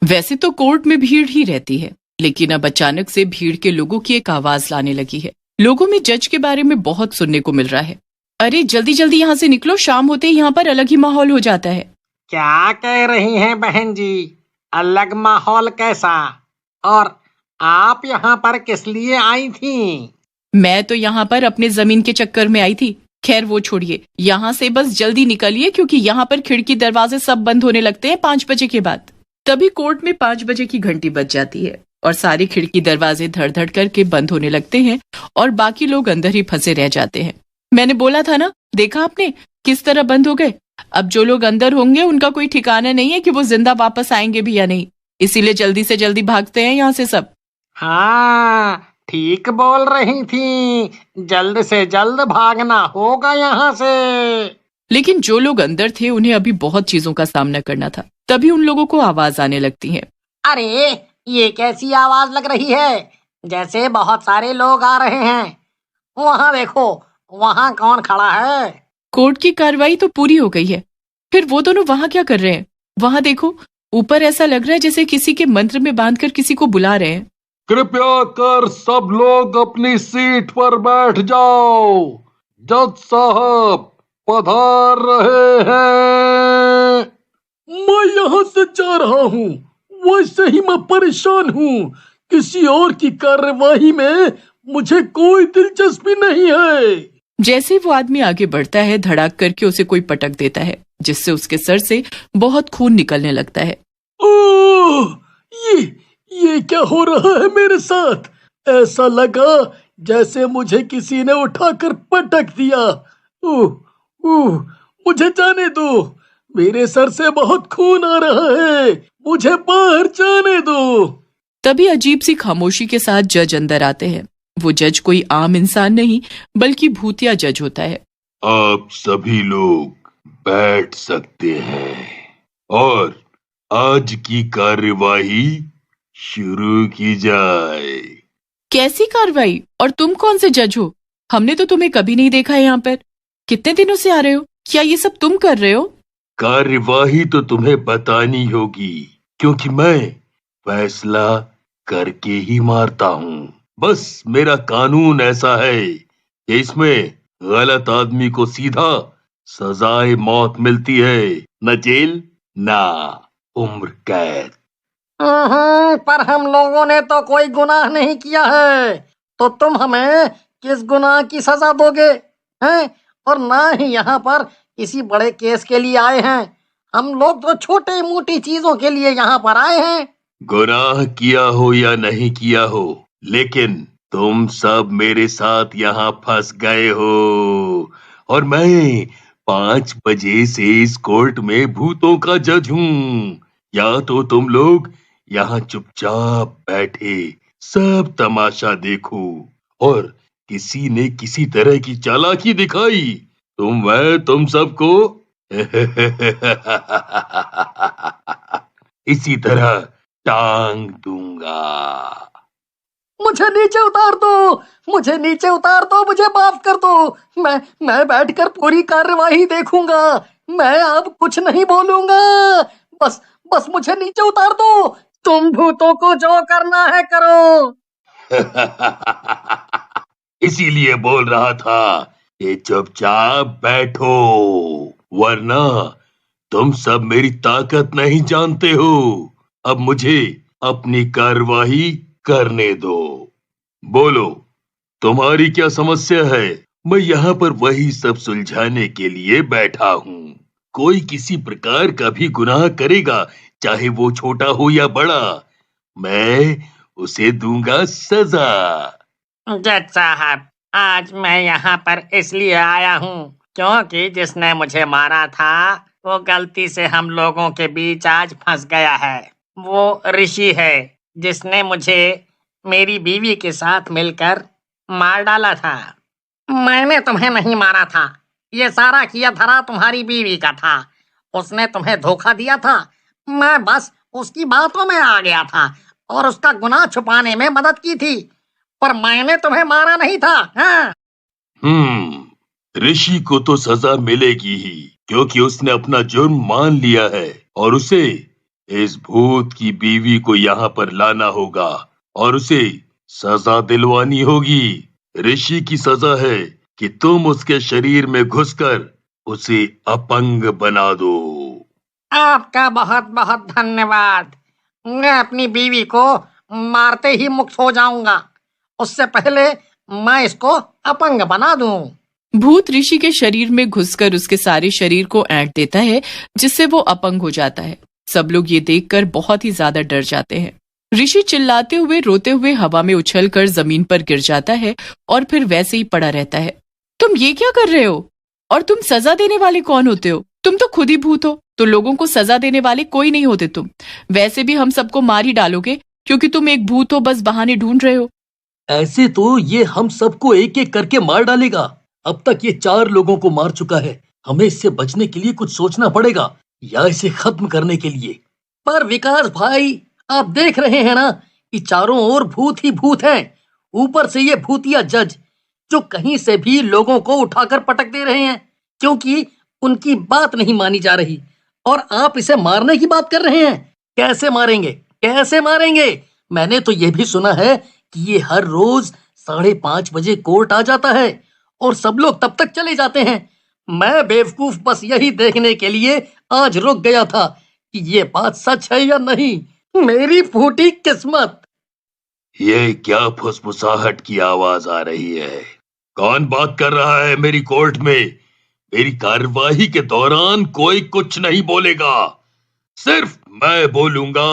वैसे तो कोर्ट में भीड़ ही रहती है, लेकिन अब अचानक से भीड़ के लोगों की एक आवाज लाने लगी है। लोगों में जज के बारे में बहुत सुनने को मिल रहा है। अरे जल्दी जल्दी यहाँ से निकलो, शाम होते ही यहाँ पर अलग ही माहौल हो जाता है। क्या कह रही हैं बहन जी? अलग माहौल कैसा? और आप यहाँ पर किस लिए आई थी? मैं तो यहाँ पर अपने जमीन के चक्कर में आई थी। खैर वो छोड़िए, यहाँ से बस जल्दी निकलिए, क्योंकि यहाँ पर खिड़की दरवाजे सब बंद होने लगते हैं 5 बजे के बाद। तभी कोर्ट में 5 बजे की घंटी बज जाती है और सारे खिड़की दरवाजे धड़ धड़ करके बंद होने लगते हैं और बाकी लोग अंदर ही फंसे रह जाते हैं। मैंने बोला था ना, देखा आपने किस तरह बंद हो गए। अब जो लोग अंदर होंगे उनका कोई ठिकाना नहीं है कि वो जिंदा वापस आएंगे भी या नहीं, इसीलिए जल्दी से जल्दी भागते हैं यहाँ से सब। हाँ, ठीक बोल रही थी, जल्द से जल्द भागना होगा यहाँ से। लेकिन जो लोग अंदर थे उन्हें अभी बहुत चीजों का सामना करना था। तभी उन लोगों को आवाज आने लगती है। अरे ये कैसी आवाज लग रही है? जैसे बहुत सारे लोग आ रहे हैं। वहाँ देखो, वहाँ कौन खड़ा है? कोर्ट की कार्रवाई तो पूरी हो गई है, फिर वो दोनों वहां क्या कर रहे हैं? वहां देखो, ऊपर ऐसा लग रहा है जैसे किसी के मंत्र में बांधकर किसी को बुला रहे हैं। कृपया कर सब लोग अपनी सीट पर बैठ जाओ। जज साहब पधार रहे हैं। मैं यहाँ से जा रहा हूँ, वैसे ही मैं परेशान हूँ। किसी और की कार्यवाही में मुझे कोई दिलचस्पी नहीं है। जैसे वो आदमी आगे बढ़ता है, धड़ाक करके उसे कोई पटक देता है, जिससे उसके सर से बहुत खून निकलने लगता है। ओह, ये क्या हो रहा है मेरे साथ? ऐसा लगा जैसे मुझे किसी ने उठाकर पटक दिया। मुझे जाने दो, मेरे सर से बहुत खून आ रहा है, मुझे बाहर जाने दो। तभी अजीब सी खामोशी के साथ जज अंदर आते हैं। वो जज कोई आम इंसान नहीं, बल्कि भूतिया जज होता है। आप सभी लोग बैठ सकते हैं और आज की कार्यवाही शुरू की जाए। कैसी कार्रवाई? और तुम कौन से जज हो? हमने तो तुम्हें कभी नहीं देखा है यहाँ पर। कितने दिनों से आ रहे हो? क्या ये सब तुम कर रहे हो? कार्यवाही तो तुम्हें बतानी होगी, क्योंकि मैं फैसला करके ही मारता हूँ। बस मेरा कानून ऐसा है कि इसमें गलत आदमी को सीधा सजाए मौत मिलती है, न जेल ना उम्र कैद। पर हम लोगों ने तो कोई गुनाह नहीं किया है, तो तुम हमें किस गुनाह की सजा दोगे हैं? और ना ही यहाँ पर किसी बड़े केस के लिए आए हैं। हम लोग तो छोटे मोटी चीजों के लिए यहाँ पर आए हैं। गुनाह किया हो या नहीं किया हो, लेकिन तुम सब मेरे साथ यहाँ फंस गए हो और मैं 5 बजे से इस कोर्ट में भूतों का जज हूँ। या तो तुम लोग यहाँ चुपचाप बैठे सब तमाशा देखो, और किसी ने किसी तरह की चालाकी दिखाई तो मैं तुम सबको इसी तरह टांग दूंगा। मुझे नीचे उतार दो, मुझे नीचे उतार दो, मुझे माफ कर दो। मैं बैठकर पूरी कार्यवाही देखूंगा। मैं अब कुछ नहीं बोलूंगा। बस मुझे नीचे उतार दो। तुम भूतों को जो करना है करो। इसीलिए बोल रहा था कि चुपचाप बैठो, वरना तुम सब मेरी ताकत नहीं जानते हो। अब मुझे अपनी कार्यवाही करने दो। बोलो, तुम्हारी क्या समस्या है? मैं यहाँ पर वही सब सुलझाने के लिए बैठा हूँ। कोई किसी प्रकार का भी गुनाह करेगा, चाहे वो छोटा हो या बड़ा, मैं उसे दूंगा सजा। जज साहब, आज मैं यहाँ पर इसलिए आया हूँ क्योंकि जिसने मुझे मारा था वो गलती से हम लोगों के बीच आज फंस गया है। वो ऋषि है जिसने मुझे मेरी बीवी के साथ मिलकर मार डाला था। मैंने तुम्हें नहीं मारा था, ये सारा किया धरा तुम्हारी बीवी का था। उसने तुम्हें धोखा दिया था। मैं बस उसकी बातों में आ गया था और उसका गुनाह छुपाने में मदद की थी, पर मैंने तुम्हें मारा नहीं था। हाँ? ऋषि को तो सजा मिलेगी ही, क्योंकि उसने अपना जुर्म मान लिया है और उसे इस भूत की बीवी को यहाँ पर लाना होगा और उसे सजा दिलवानी होगी। ऋषि की सजा है कि तुम उसके शरीर में घुसकर उसे अपंग बना दो। आपका बहुत बहुत धन्यवाद। मैं अपनी बीवी को मारते ही मुक्त हो जाऊंगा, उससे पहले मैं इसको अपंग बना दूं। भूत ऋषि के शरीर में घुसकर उसके सारे शरीर को ऐंठ देता है, जिससे वो अपंग हो जाता है। सब लोग ये देखकर बहुत ही ज्यादा डर जाते हैं। ऋषि चिल्लाते हुए रोते हुए हवा में उछलकर जमीन पर गिर जाता है और फिर वैसे ही पड़ा रहता है। तुम ये क्या कर रहे हो? और तुम सजा देने वाले कौन होते हो? तुम तो खुद ही भूत हो, तो लोगों को सजा देने वाले कोई नहीं होते तुम। वैसे भी हम सबको मार ही डालोगे क्योंकि तुम एक भूत हो, बस बहाने ढूंढ रहे हो। ऐसे तो ये हम सबको एक एक करके मार डालेगा। अब तक ये 4 लोगों को मार चुका है। हमें इससे बचने के लिए कुछ सोचना पड़ेगा या इसे खत्म करने के लिए। पर विकास भाई, आप देख रहे हैं ना कि चारों ओर भूत ही भूत हैं। ऊपर से ये भूतिया जज जो कहीं से भी लोगों को उठाकर पटक दे रहे हैं क्योंकि उनकी बात नहीं मानी जा रही, और आप इसे मारने की बात कर रहे हैं। कैसे मारेंगे, कैसे मारेंगे? मैंने तो ये भी सुना है कि ये हर रोज 5:30 बजे कोर्ट आ जाता है और सब लोग तब तक चले जाते हैं। मैं बेवकूफ बस यही देखने के लिए आज रुक गया था कि ये बात सच है या नहीं। मेरी फूटी किस्मत। ये क्या फुसफुसाहट की आवाज आ रही है? कौन बात कर रहा है मेरी कोर्ट में? मेरी कार्यवाही के दौरान कोई कुछ नहीं बोलेगा, सिर्फ मैं बोलूंगा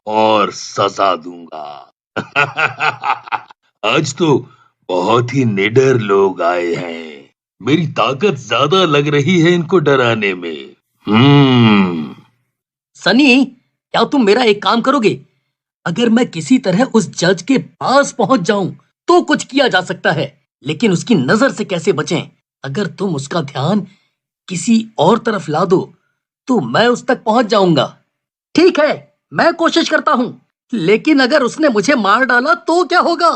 और सजा दूंगा। आज तो बहुत ही निडर लोग आए हैं। मेरी ताकत ज्यादा लग रही है इनको डराने में। सनी, क्या तुम मेरा एक काम करोगे? अगर मैं किसी तरह उस जज के पास पहुंच जाऊं तो कुछ किया जा सकता है, लेकिन उसकी नजर से कैसे बचें? अगर तुम उसका ध्यान किसी और तरफ ला दो तो मैं उस तक पहुंच जाऊंगा। ठीक है, मैं कोशिश करता हूं, लेकिन अगर उसने मुझे मार डाला तो क्या होगा?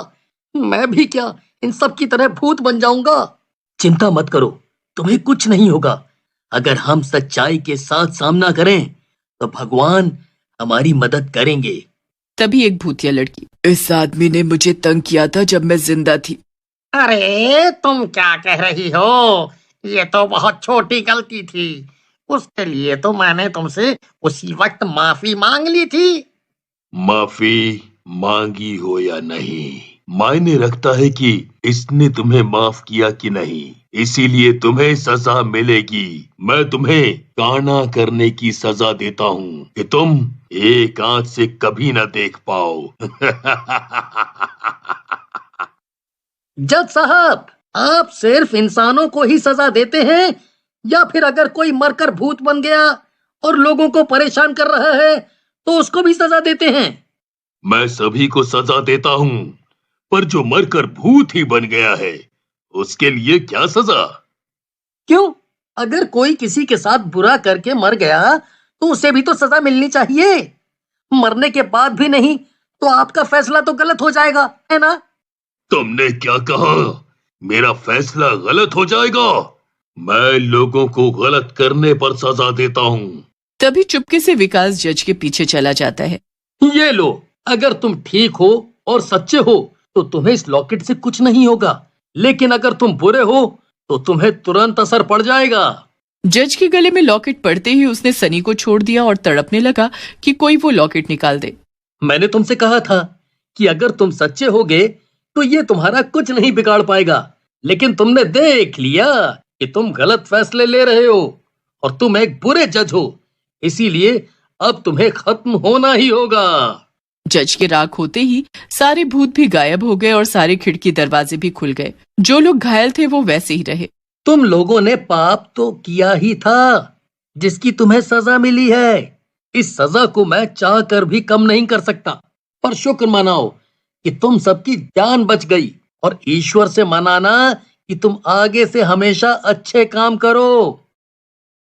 मैं भी क्या इन सब की तरह भूत बन जाऊंगा? चिंता मत करो, तुम्हें कुछ नहीं होगा। अगर हम सच्चाई के साथ सामना करें तो भगवान हमारी मदद करेंगे। तभी एक भूतिया लड़की, इस आदमी ने मुझे तंग किया था जब मैं जिंदा थी। अरे तुम क्या कह रही हो? ये तो बहुत छोटी गलती थी। उसके लिए तो मैंने तुमसे उसी वक्त माफी मांग ली थी। माफी मांगी हो या नहीं, मायने रखता है कि इसने तुम्हें माफ किया कि नहीं। इसीलिए तुम्हें सजा मिलेगी। मैं तुम्हें काना करने की सजा देता हूँ कि तुम एक आंख से कभी ना देख पाओ। जज साहब, आप सिर्फ इंसानों को ही सजा देते हैं या फिर अगर कोई मरकर भूत बन गया और लोगों को परेशान कर रहा है तो उसको भी सजा देते हैं? मैं सभी को सजा देता हूँ, पर जो मरकर भूत ही बन गया है उसके लिए क्या सजा? क्यों? अगर कोई किसी के साथ बुरा करके मर गया तो उसे भी तो सजा मिलनी चाहिए। मरने के बाद भी नहीं तो आपका फैसला तो गलत हो जाएगा, है ना? तुमने क्या कहा? मेरा फैसला गलत हो जाएगा? मैं लोगों को गलत करने पर सजा देता हूँ। तभी चुपके से विकास जज के पीछे चला जाता है। ये लो, अगर तुम ठीक हो और सच्चे हो तो तुम्हें इस लॉकेट से कुछ नहीं होगा, लेकिन अगर तुम बुरे हो तो तुम्हें तुरंत असर पड़ जाएगा। जज के गले में लॉकेट पड़ते ही उसने सनी को छोड़ दिया और तड़पने लगा कि कोई वो लॉकेट निकाल दे। मैंने तुमसे कहा था कि अगर तुम सच्चे होगे तो ये तुम्हारा कुछ नहीं बिगाड़ पाएगा, लेकिन तुमने देख लिया कि तुम गलत फैसले ले रहे हो और तुम एक बुरे जज हो। इसीलिए अब तुम्हें खत्म होना ही होगा। जज के राख होते ही सारे भूत भी गायब हो गए और सारे खिड़की दरवाजे भी खुल गए। जो लोग घायल थे वो वैसे ही रहे। तुम लोगों ने पाप तो किया ही था, जिसकी तुम्हें सजा मिली है। इस सजा को मैं चाह कर भी कम नहीं कर सकता, पर शुक्र मनाओ कि तुम सबकी जान बच गई और ईश्वर से मनाना कि तुम आगे से हमेशा अच्छे काम करो।